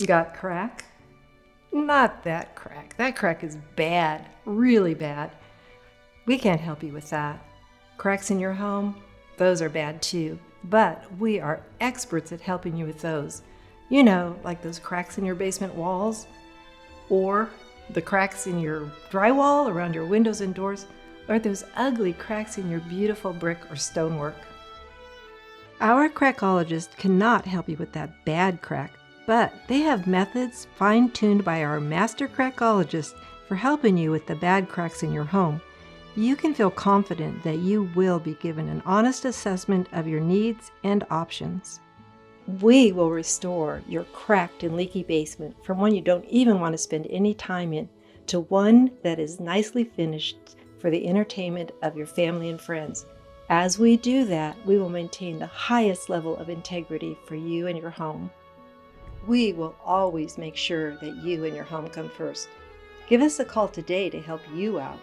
Got crack? Not that crack. That crack is bad, really bad. We can't help you with that. Cracks in your home? Those are bad too. But we are experts at helping you with those. You know, like those cracks in your basement walls, or the cracks in your drywall around your windows and doors, or those ugly cracks in your beautiful brick or stonework. Our crackologists cannot help you with that bad crack, but they have methods fine-tuned by our master crackologists for helping you with the bad cracks in your home. You can feel confident that you will be given an honest assessment of your needs and options. We will restore your cracked and leaky basement from one you don't even want to spend any time in to one that is nicely finished for the entertainment of your family and friends. As we do that, we will maintain the highest level of integrity for you and your home. We will always make sure that you and your home come first. Give us a call today to help you out.